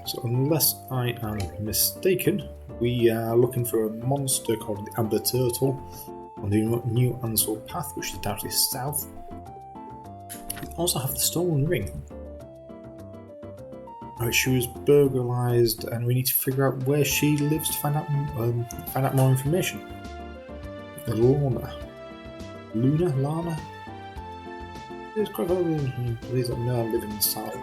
So unless I am mistaken, we are looking for a monster called the Amber Turtle on the New Ansel path, which is down to the south. We also have the stolen ring. She was burglarized, and we need to figure out where she lives to find out more information. Lana. It's quite please let me know I live in the south.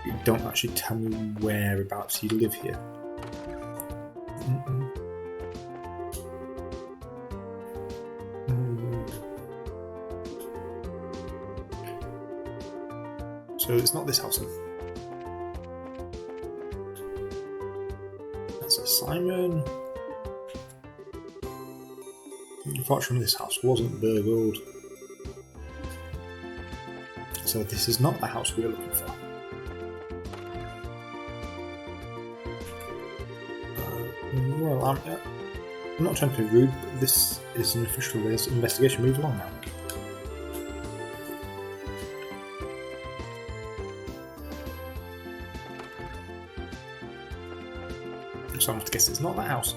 You don't actually tell me whereabouts you live here. So it's not this house then. That's a Simon. Unfortunately, this house wasn't burgled. So this is not the house we are looking for. Well, I'm not trying to be rude, but this is an official investigation. Move along now. So I'm going to guess it's not that house.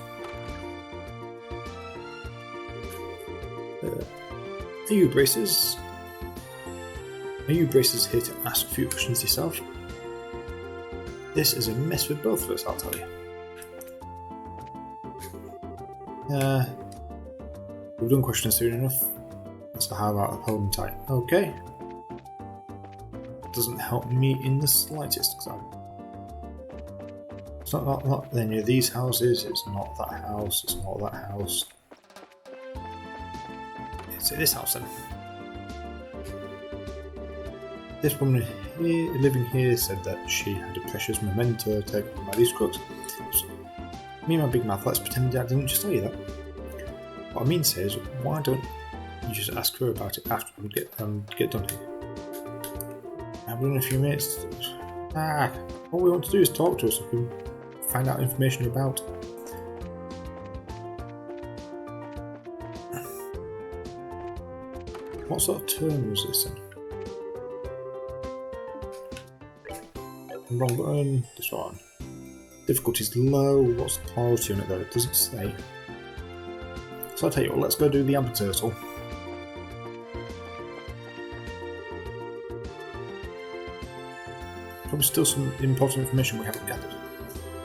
Are you braces? Are you braces here to ask a few questions yourself? This is a mess for both of us, I'll tell you. We've done questions soon enough. So how about hold them tight? Okay. Doesn't help me in the slightest, because it's not any of these houses, it's not that house, it's not that house. It's this house then. This woman here, living here said that she had a precious memento taken by these crooks. So, me and my big mouth, let's pretend I didn't just tell you that. What I mean to say is, why don't you just ask her about it after we get done here? I've been in a few minutes. All we want to do is talk to her so we can find out information about. What sort of term was this in? Wrong button. This one. Difficulty's low. What's the priority on it though? It doesn't say. So I'll tell you what, let's go do the Amber Turtle. Probably still some important information we haven't gathered.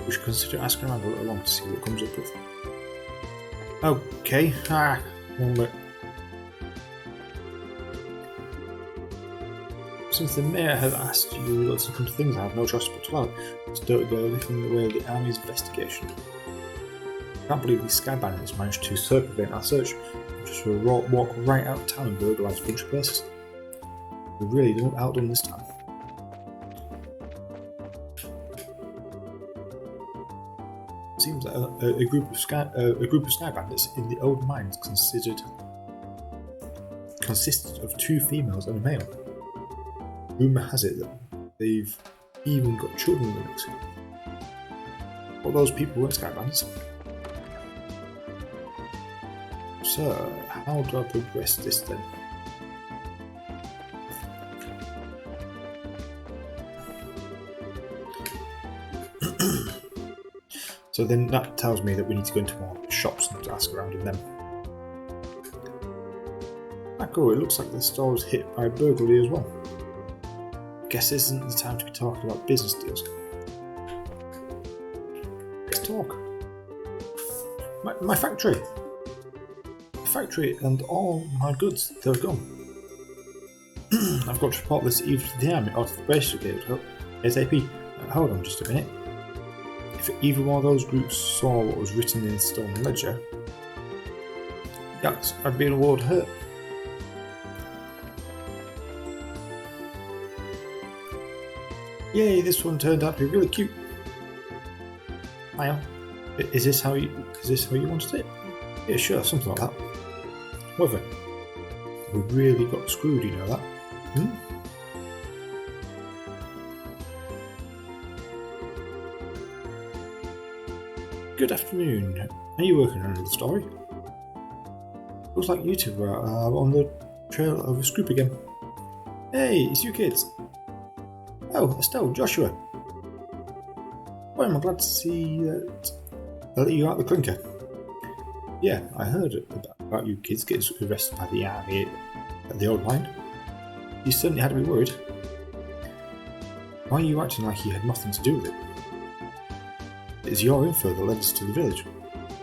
We should consider asking around a little longer to see what it comes up with. Okay. One bit. Since the mayor has asked you to come to things, I have no choice but to allow it. Let's don't go anything in the way of the army's investigation. I can't believe these sky bandits managed to circumvent our search and just walk right out of town and burglarise a bunch of places. We really done outdone this time. It seems that a group of sky bandits in the old mines consisted of 2 females and a male. Rumour has it that they've even got children in the mix. But those people weren't sky bandits. So, how do I progress this then? So then that tells me that we need to go into more shops and to ask around in them. Cool, it looks like the store was hit by a burglary as well. Guess this isn't the time to be talking about business deals. Let's talk. My factory. The factory and all my goods, they're gone. I've got to report this either to the army or to the British Brigade. ASAP. Hold on just a minute. If either one of those groups saw what was written in the stolen ledger, yes, I'd be in a world hurt. Yay, this one turned out to be really cute. Hiya. Is this how you wanted it? Yeah, sure, something like that. However, we really got screwed, you know that? Good afternoon. Are you working on the story? Looks like you two are on the trail of a scoop again. Hey, it's you kids. Oh, Estelle, Joshua. Boy, am I glad to see that they let you out the clinker. Yeah, I heard about you kids getting arrested by the army at the old mine. You certainly had to be worried. Why are you acting like you had nothing to do with it? It's your info that led us to the village.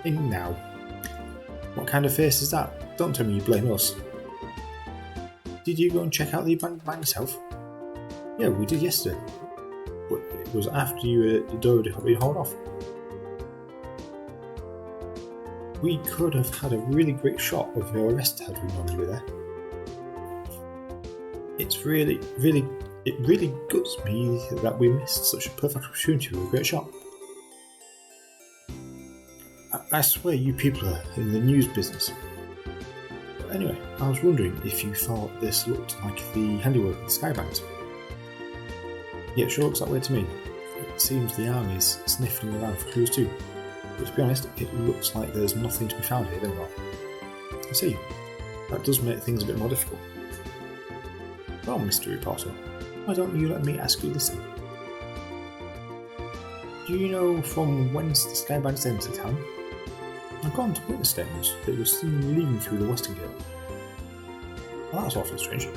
Think now. What kind of face is that? Don't tell me you blame us. Did you go and check out the abandoned mine yourself? Yeah, we did yesterday. But it was after you'd already been hauled off. We could have had a really great shot of your arrest had we known you were there. It really guts me that we missed such a perfect opportunity with a great shot. I swear you people are in the news business. But anyway, I was wondering if you thought this looked like the handiwork of the Skybands. Yeah, it sure looks that way to me. It seems the army is sniffing around for clues too. But to be honest, it looks like there's nothing to be found here anymore. I see. That does make things a bit more difficult. Well, Mr. Reporter, why don't you let me ask you this thing? Do you know from whence the Skybands entered town? I've gone to witness statements that it was seen leaving through the western gate. Well, that's awfully strange.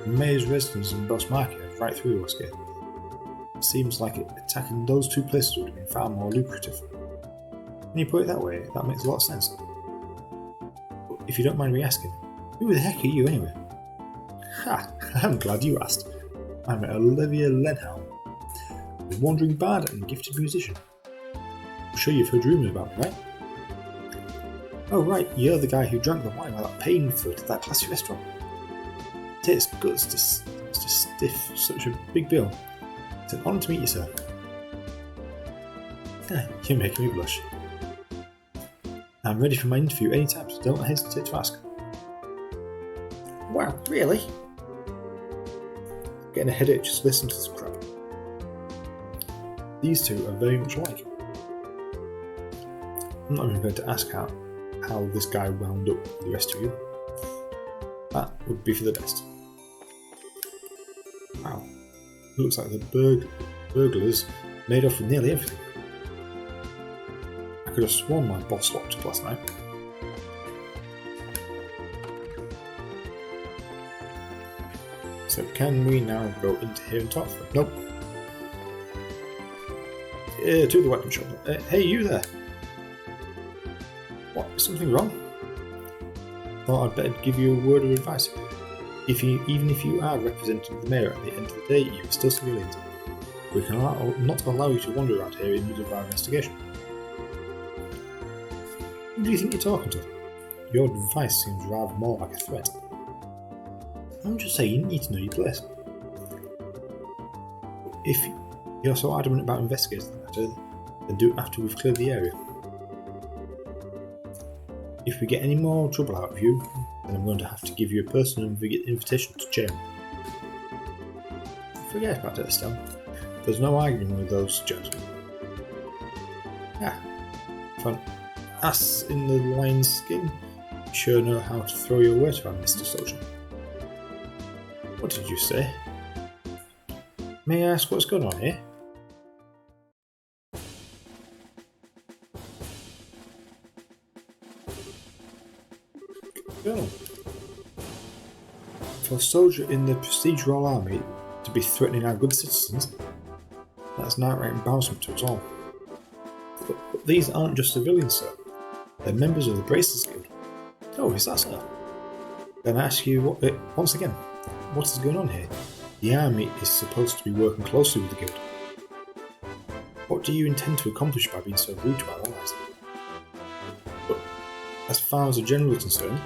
The mayor's residence in Bose Market right through the west gate. It seems like attacking those two places would have been far more lucrative. When you put it that way, that makes a lot of sense. But if you don't mind me asking, who the heck are you anyway? Ha! I'm glad you asked. I'm Olivia Lenham, a wandering bard and gifted musician. I'm sure you've heard rumours about me, right? Oh right, you're the guy who drank the wine without paying for it at that classy restaurant. It takes guts to stiff such a big bill. It's an honour to meet you, sir. You're making me blush. I'm ready for my interview anytime, so don't hesitate to ask. Wow, really? I'm getting a headache just listening to this crap. These two are very much alike. I'm not even going to ask how this guy wound up with the rest of you. That would be for the best. Wow. It looks like the burglars made off with nearly everything. I could have sworn my boss locked up last night. So can we now go into here and talk? Nope. To the weapon shop. Hey, you there! What? Is something wrong? Thought I'd better give you a word of advice. Even if you are representing the mayor at the end of the day, you are still civilians. We can not allow you to wander around here in the middle of our investigation. Who do you think you're talking to? Your advice seems rather more like a threat. I'm just saying you need to know your place. If you're so adamant about investigating the matter, then do it after we've cleared the area. If we get any more trouble out of you, then I'm going to have to give you a personal invitation to jail. Forget about it, Estelle. There's no arguing with those gentlemen. Fun. Ass in the lion's skin. You sure know how to throw your weight around, Mr. Soldier. What did you say? May I ask what's going on here? Go. For a soldier in the procedural army to be threatening our good citizens, that's an outright embarrassment to us all. But these aren't just civilians, sir. They're members of the Bracers Guild. Oh, is that so? Then I ask you once again, what is going on here? The army is supposed to be working closely with the guild. What do you intend to accomplish by being so rude to our allies? But as far as the general is concerned,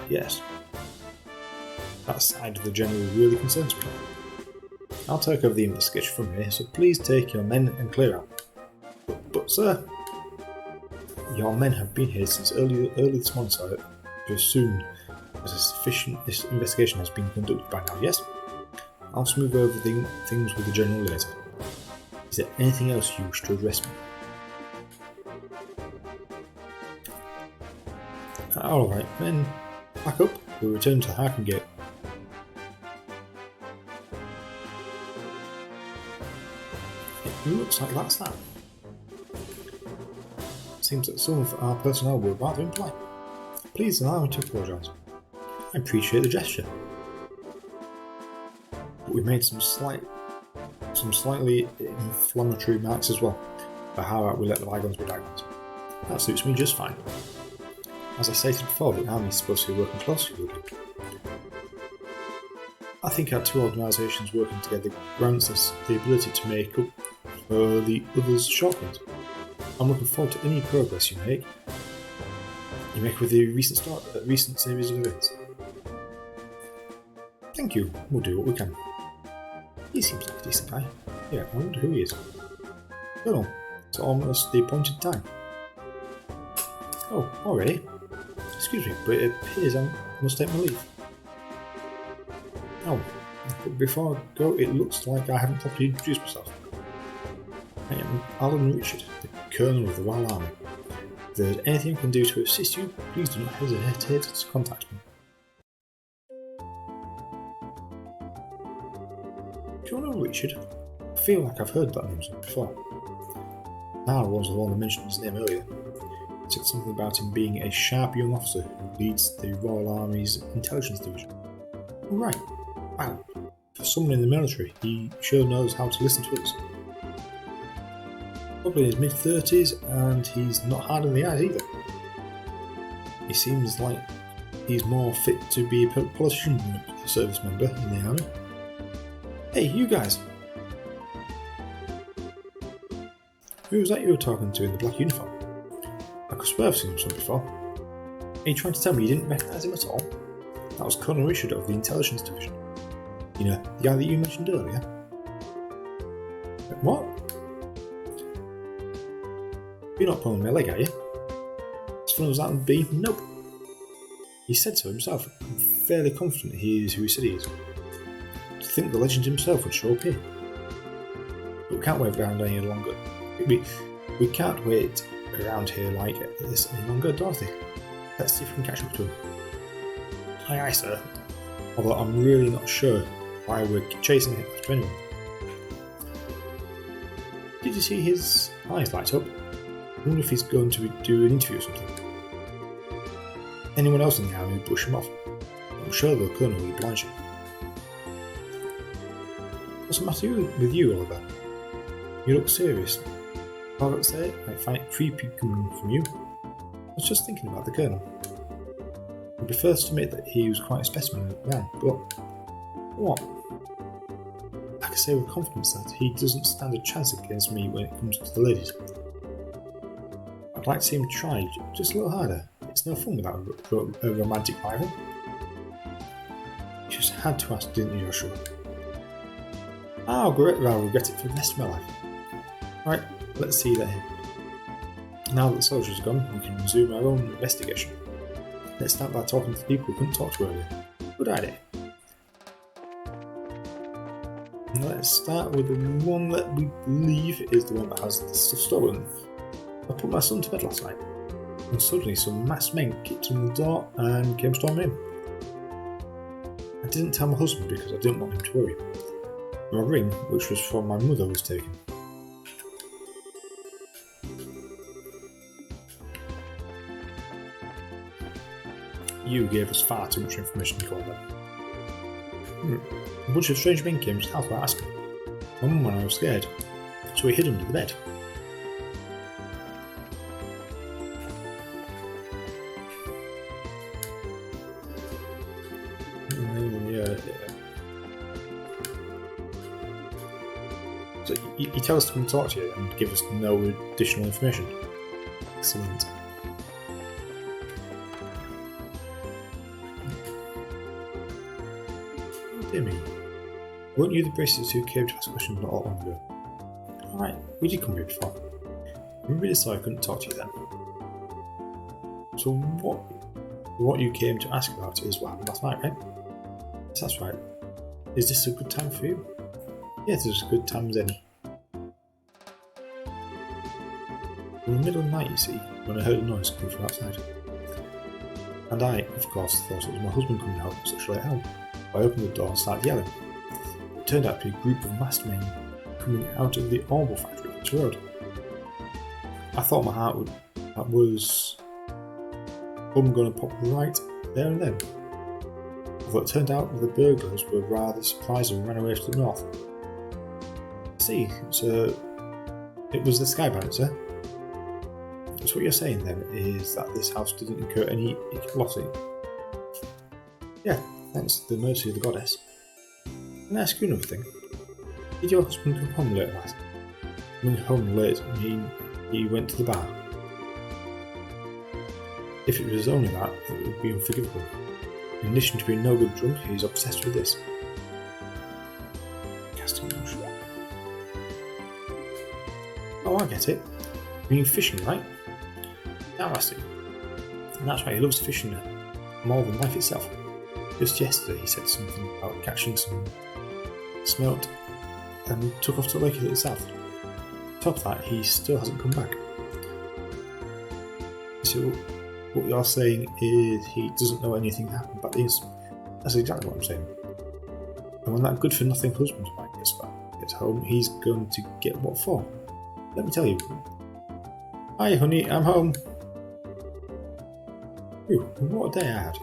yes. That side of the general really concerns me. I'll take over the investigation from here, so please take your men and clear out. But sir, your men have been here since early this morning, so I assume that a sufficient investigation has been conducted by now, yes? I'll smooth over things with the general later. Is there anything else you wish to address me? Alright, then, back up, we'll return to the Harkin Gate. Looks like that's that. Seems that some of our personnel were rather impolite. Please allow me to apologise. I appreciate the gesture. But we made some slightly inflammatory remarks as well, about how we let the bygones be bygones. That suits me just fine. As I stated before, the army is supposed to be working closely with you. I think our two organisations working together grants us the ability to make up for the other's shortcomings. I'm looking forward to any progress you make with the recent series of events. Thank you, we'll do what we can. He seems like a decent guy. Yeah, I wonder who he is. Colonel, it's almost the appointed time. Oh, already? Excuse me, but it appears I must take my leave. Oh, but before I go, it looks like I haven't properly introduced myself. I am Alan Richard, the Colonel of the Royal Army. If there is anything I can do to assist you, please do not hesitate to contact me. Colonel Richard? I feel like I've heard that name before. Nara was the one that mentioned his name earlier. It said something about him being a sharp young officer who leads the Royal Army's intelligence division. Oh, right. Wow. For someone in the military, he sure knows how to listen to others. Probably in his mid-30s, and he's not hard on the eyes either. He seems like he's more fit to be a politician than a service member in the army. Hey, you guys! Who was that you were talking to in the black uniform? I could swear I've seen him before. Are you trying to tell me you didn't recognise him at all? That was Colonel Richard of the Intelligence Division. You know, the guy that you mentioned earlier. What? You're not pulling my leg, are you? As fun as that would be, nope. He said so himself. I'm fairly confident he is who he said he is. To think the legend himself would show up here. But we can't wait around any longer. We can't wait around here like this any longer, Dorothy. Let's see if we can catch up to him. Aye, aye, sir. Although I'm really not sure why we're chasing him after anyone. Did you see his eyes light up? I wonder if he's going to do an interview or something. Anyone else in the army would brush him off. I'm sure the Colonel will oblige him. What's the matter with you, Oliver? You look serious. I'll say I find it creepy coming from you. I was just thinking about the Colonel. I'd be first to admit that he was quite a specimen of a man, but what? I can say with confidence that he doesn't stand a chance against me when it comes to the ladies. I'd like to see him try just a little harder. It's no fun without a romantic rival. You just had to ask, didn't you, Joshua? I'll regret it for the rest of my life. Right, let's see that. Now that the soldiers are gone, we can resume our own investigation. Let's start by talking to the people we couldn't talk to earlier. Good idea. Let's start with the one that we believe is the one that has the stuff stolen. I put my son to bed last night, and suddenly some masked men kicked in the door and came storming in. I didn't tell my husband because I didn't want him to worry. My ring, which was from my mother, was taken. You gave us far too much information to call them. A bunch of strange men came just without asking. My mum and I were scared, so we hid under the bed. So you tell us to come talk to you and give us no additional information. Excellent. Dear me. Weren't you the braces who came to ask questions not long ago? Alright, we did come here before. I'm really sorry I couldn't talk to you then. So what you came to ask about is what happened last night, right? Yes, that's right. Is this a good time for you? Yes, it's as good time as any. In the middle of the night, you see, when I heard a noise coming from outside. And I, of course, thought it was my husband coming out at such a late hour. I opened the door and started yelling. It turned out to be a group of masked men coming out of the Orbital factory on this road. I thought my heart was going to pop right there and then. Although it turned out that the burglars were rather surprised and ran away to the north. See, so it was the Sky Bandits, eh? So what you're saying then is that this house didn't incur any lossing. Yeah, thanks to the mercy of the goddess. Can I ask you another thing? Did your husband come home late last night? Coming home late mean he went to the bar? If it was only that, it would be unforgivable. In addition to being no good drunk, he's obsessed with this. Casting motion. Oh, I get it. You mean fishing, right? Now I see. And that's why he loves fishing more than life itself. Just yesterday he said something about catching some smelt and took off to the lake to the south. On top of that, he still hasn't come back. So what you're saying is he doesn't know anything happened about the incident. That's exactly what I'm saying. And when that good-for-nothing husband of mine gets home, he's going to get what for? Let me tell you. Hi honey, I'm home. Ooh, what a day I had.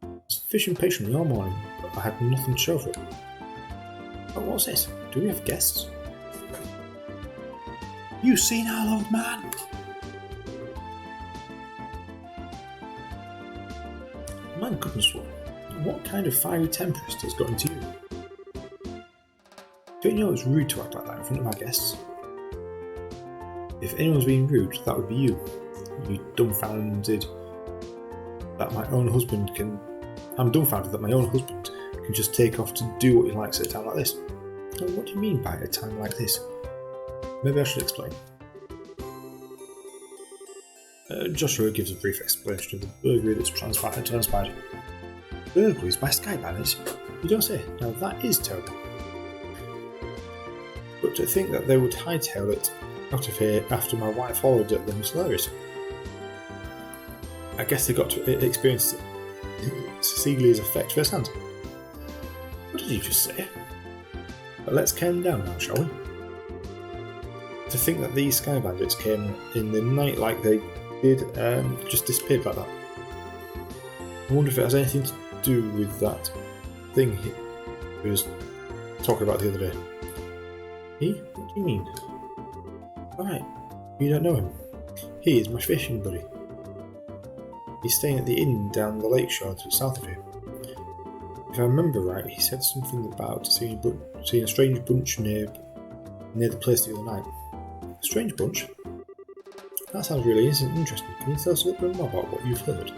I was fishing patiently all morning, but I had nothing to show for it. But what's this? Do we have guests? You senile old man! My goodness, what kind of fiery temperament has got into you? Don't you know it's rude to act like that in front of my guests? If anyone's being rude, that would be you. You dumbfounded that my own husband can... I'm dumbfounded that my own husband can just take off to do what he likes at a time like this. Now, what do you mean by a time like this? Maybe I should explain. Joshua gives a brief explanation of the burglary that's transpired. Burglaries by Sky Bandits? You don't say. Now that is terrible. But to think that they would hightail it out of here after my wife followed them is hilarious. I guess they got to experience Cecilia's effect firsthand. What did you just say? But let's calm down now, shall we? To think that these Sky Bandits came in the night like they did and just disappeared like that. I wonder if it has anything to do with that thing he was talking about the other day. He? What do you mean? Alright, you don't know him. He is my fishing buddy. He's staying at the inn down the lake shore to the south of here. If I remember right, he said something about seeing a strange bunch near the place the other night. A strange bunch? That sounds really interesting. Can you tell us a little bit more about what you've heard?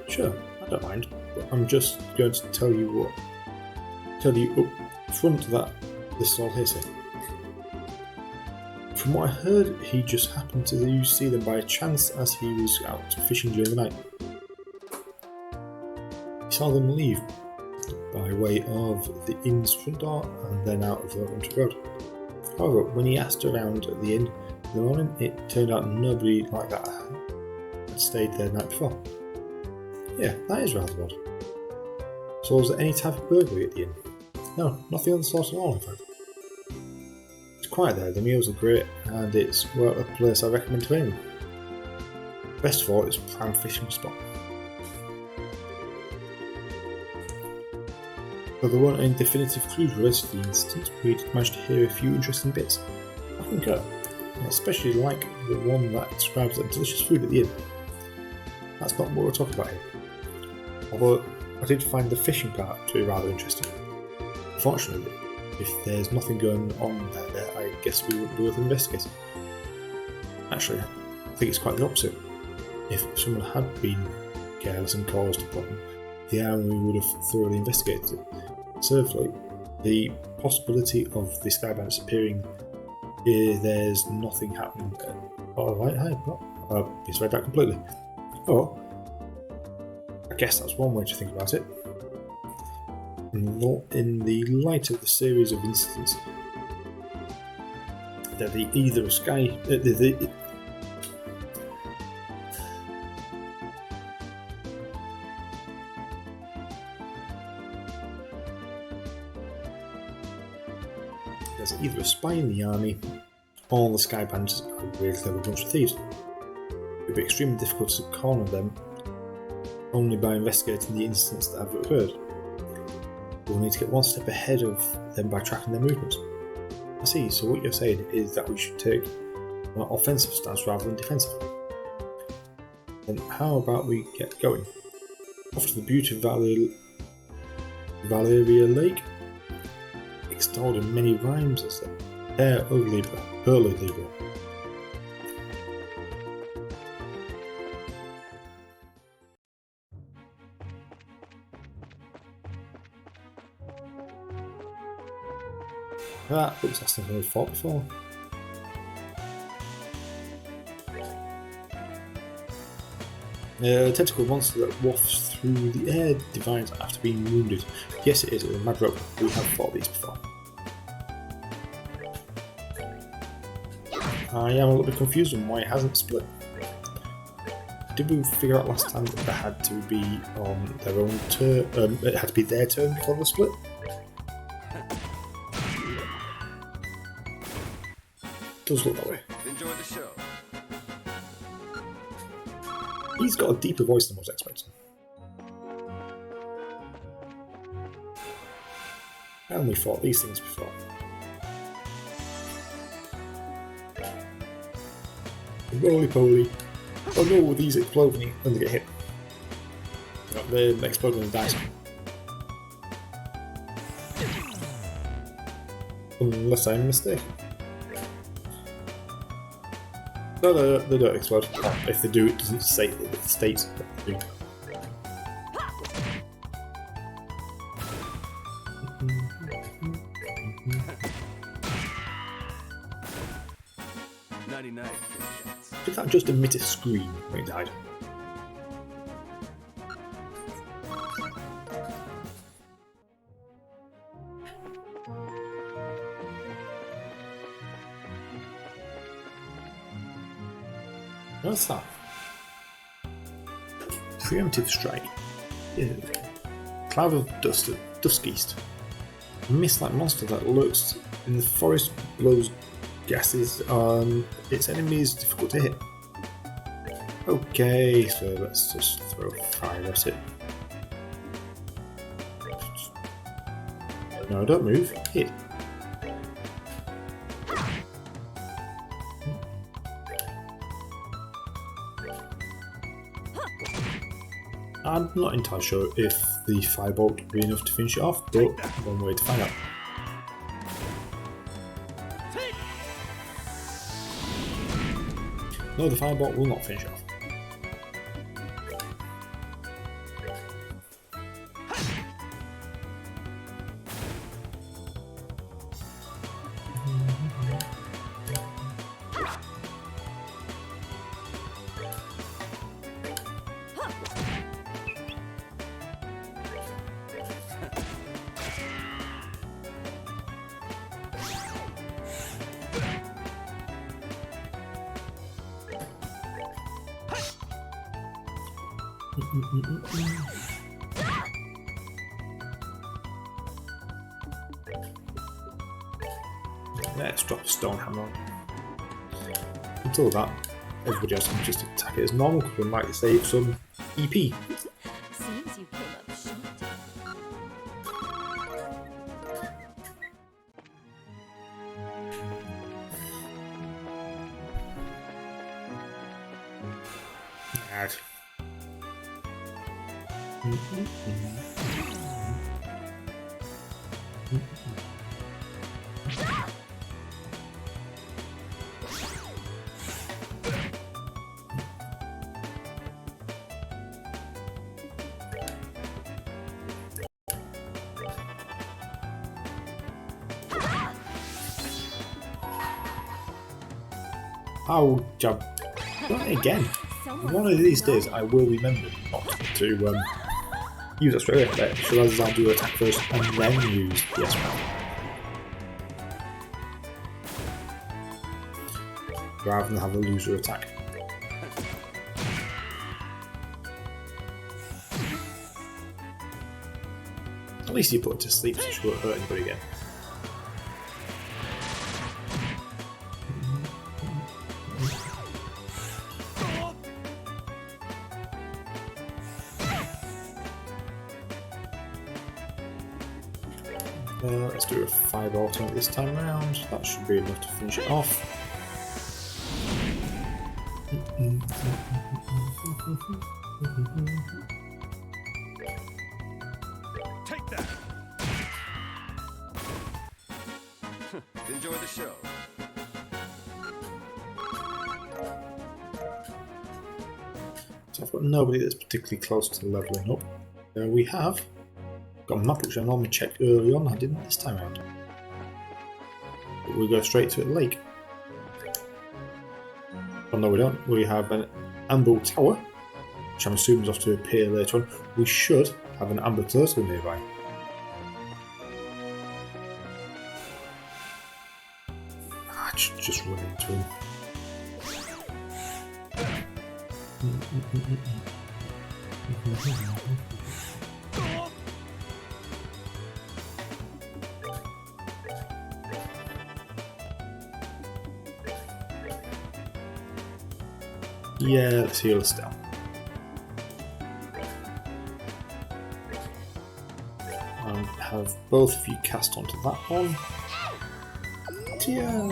Sure, I don't mind, but I'm just going to tell you up front that this is all hearsay. From what I heard, he just happened to see them by chance as he was out fishing during the night. He saw them leave by way of the inn's front door and then out of the country road. However, when he asked around at the inn in the morning, it turned out nobody like that had stayed there the night before. Yeah, that is rather odd. So was there any type of burglary at the inn? No, nothing of the sort at all, in fact. It's quiet there, the meals are great, and it's a place I recommend to anyone. Best of all, it's a prime fishing spot. Though there weren't any definitive clues related to the incident, we did manage to hear a few interesting bits. I concur, and especially like the one that describes the delicious food at the inn. That's not what we're talking about here. Although I did find the fishing part to be rather interesting. Fortunately, if there's nothing going on there, I guess we would be worth investigating. Actually, I think it's quite the opposite. If someone had been careless and caused a problem, the army would have thoroughly investigated it. Thirdly, the possibility of the Sky Bandits appearing here, there's nothing happening. Alright, it's right back completely. Oh, I guess that's one way to think about it. In the light of the series of incidents, that either a Sky... There's either a spy in the army, or the Skybands are a really clever bunch of thieves. It would be extremely difficult to corner them only by investigating the incidents that have occurred. We'll need to get one step ahead of them by tracking their movements. I see, so what you're saying is that we should take an offensive stance rather than defensive. Then how about we get going? Off to the beautiful Valeria Lake, extolled in many rhymes as the Air of Libra, Pearl of Libra. That looks less than we've fought before. A tentacle monster that wafts through the air divines after being wounded. Yes, it is a mad rope. We have fought these before. I am a little bit confused on why it hasn't split. Did we figure out last time that they had to be on their own turn? It had to be their turn before the split? Does look that way. Enjoy the show. He's got a deeper voice than I was expecting. And we fought these things before. Roly poly. Oh no, these explode when they get hit. No, they explode when they die. Unless I'm mistaken. No, they don't explode. If they do, it doesn't state that it states that they do. Did that just emit a scream when it died? What's that? Preemptive strike. Yeah. Cloud of dust at dusk east. A mist-like monster that lurks in the forest, blows gases on its enemies, difficult to hit. Okay, so let's just throw fire at it. No, don't move. Hit. I'm not entirely sure if the firebolt would be enough to finish it off, but one way to find out. No, the firebolt will not finish it off. Let's drop a stone hammer on. Until that, everybody else can just attack it as normal because we might save some EP. Seems you came up short. Mad. Oh, job. Not again. One of these days I will remember not to use that straight away. So as I'll do attack first and then use the S-Round. Rather than have a loser attack. At least you put it to sleep so she won't hurt anybody again. Let's do a 5 alternate this time round. That should be enough to finish it off. Take that! Enjoy the show. So I've got nobody that's particularly close to levelling up. We have got a map which I normally checked early on. I didn't this time around. But we'll go straight to a lake. Oh no, we don't. We have an Amber Tower, which I'm assuming is off to appear later on. We should have an Amber Turtle nearby. I should just run into him. Yeah, let's heal us down. And have both of you cast onto that one. Yeah.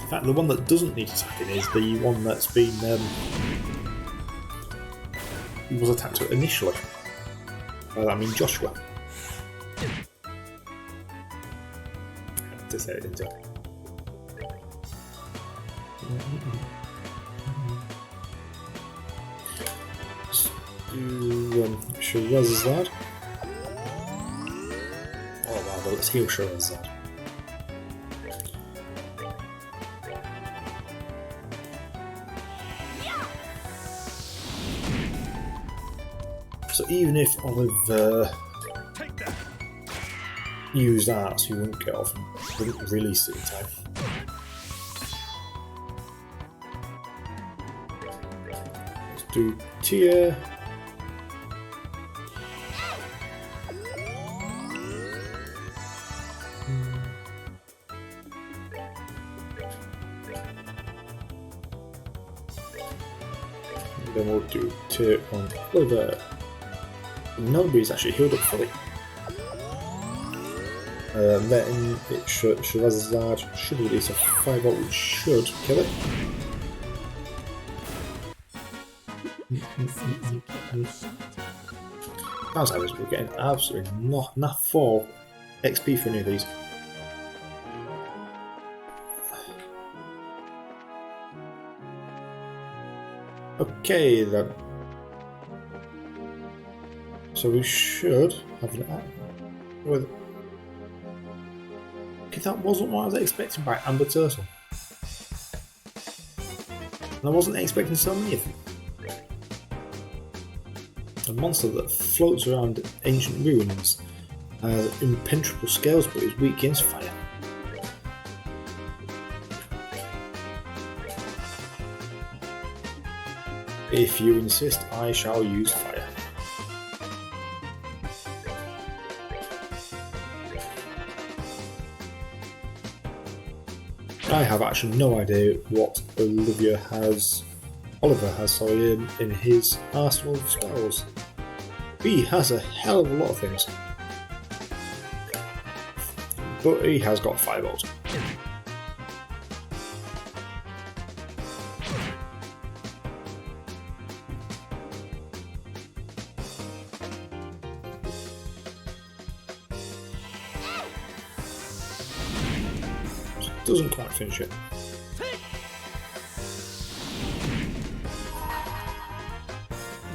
In fact, the one that doesn't need attacking is the one that's been was attacked initially. I mean Joshua. To say it, didn't I? Let's do Shirazad. Oh wow, well, let's heal Shirazad. So even if Olive used that, so you wouldn't get off and wouldn't release it in time. Let's do Tia. And then we'll do Tia on Oliver. Nobody's actually healed up fully. Then it should release a 5 volt, which should kill it. As I was, we're getting absolutely not 4 XP for any of these. Okay then. So we should have an with. That wasn't what I was expecting by Amber Turtle. And I wasn't expecting so many of them. A monster that floats around ancient ruins has impenetrable scales but is weak against fire. If you insist, I shall use fire. I have actually no idea what Oliver has in his arsenal of spells. He has a hell of a lot of things. But he has got 5 volts. Doesn't quite finish it.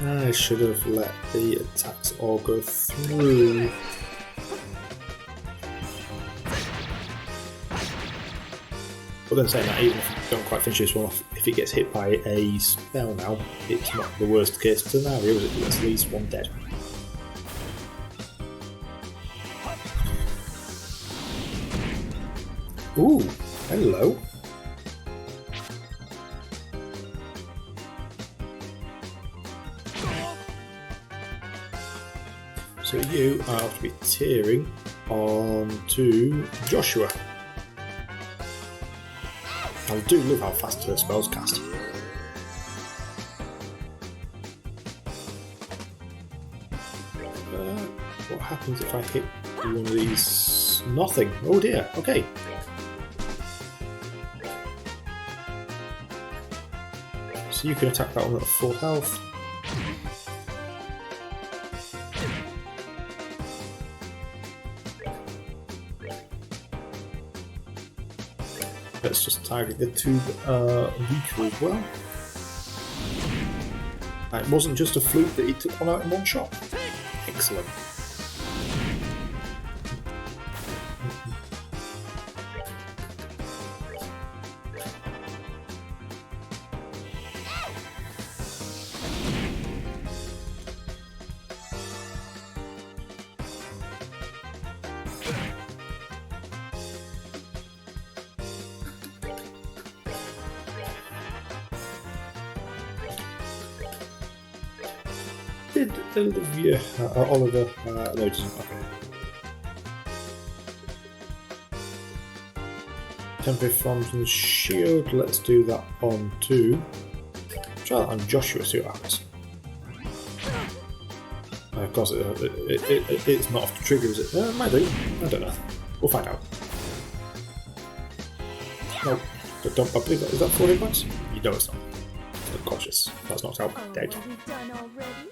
I should have let the attacks all go through. But then saying that, even if you don't quite finish this one off, if it gets hit by a spell now, it's not the worst case scenario, is it? There's at least one dead. Ooh, hello. So you are to be tearing on to Joshua. I do love how fast her spells cast. What happens if I hit one of these? Nothing. Oh dear. Okay. So you can attack that one at full health. Let's just target the two weaker as well. It wasn't just a fluke that he took one out in one shot. Excellent. Did Olivia, Oliver, no, it doesn't, okay. Temporary from the shield, let's do that on two. Try that on Joshua, see what happens. Of course, it's not off the trigger, is it? It might be, I don't know. We'll find out. No, don't believe that. Is that 4 hit points? You know it's not. So cautious. That's knocked out. Dead. Are we done already?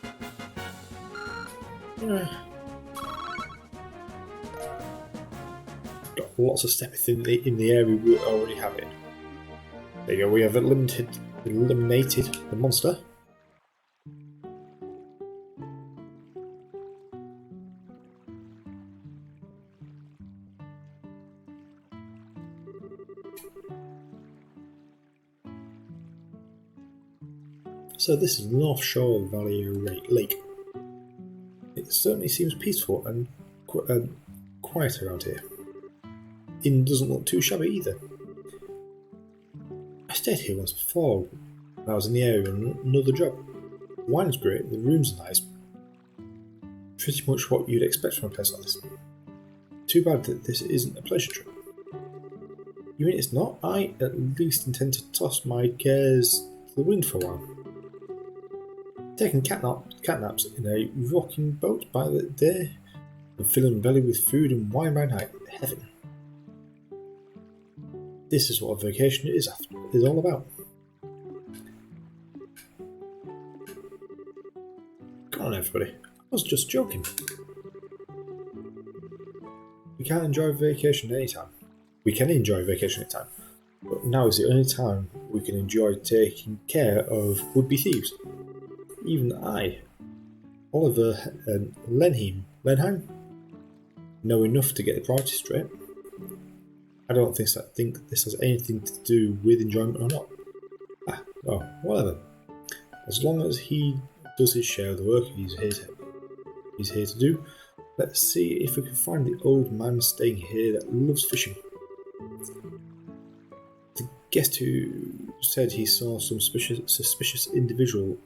Got lots of steps in the area we already have it. There you go, we have eliminated the monster. So this is the North Shore Valley Lake. It certainly seems peaceful and quiet around here. Inn doesn't look too shabby either. I stayed here once before when I was in the area on another job. The wine's great, the rooms are nice. Pretty much what you'd expect from a place like this. Too bad that this isn't a pleasure trip. You mean it's not? I at least intend to toss my cares to the wind for a while. Taking catnaps in a rocking boat by the day and filling my belly with food and wine by night. Heaven. This is what a vacation is all about. Come on, everybody. I was just joking. We can't enjoy vacation anytime. We can enjoy vacation anytime, but now is the only time we can enjoy taking care of would-be thieves. Even I, Oliver and Lenheim, know enough to get the priorities straight. I don't think this has anything to do with enjoyment or not. Oh, whatever. As long as he does his share of the work he's here to do, let's see if we can find the old man staying here that loves fishing. The guest who said he saw some suspicious individual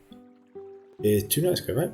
2 nights ago, right?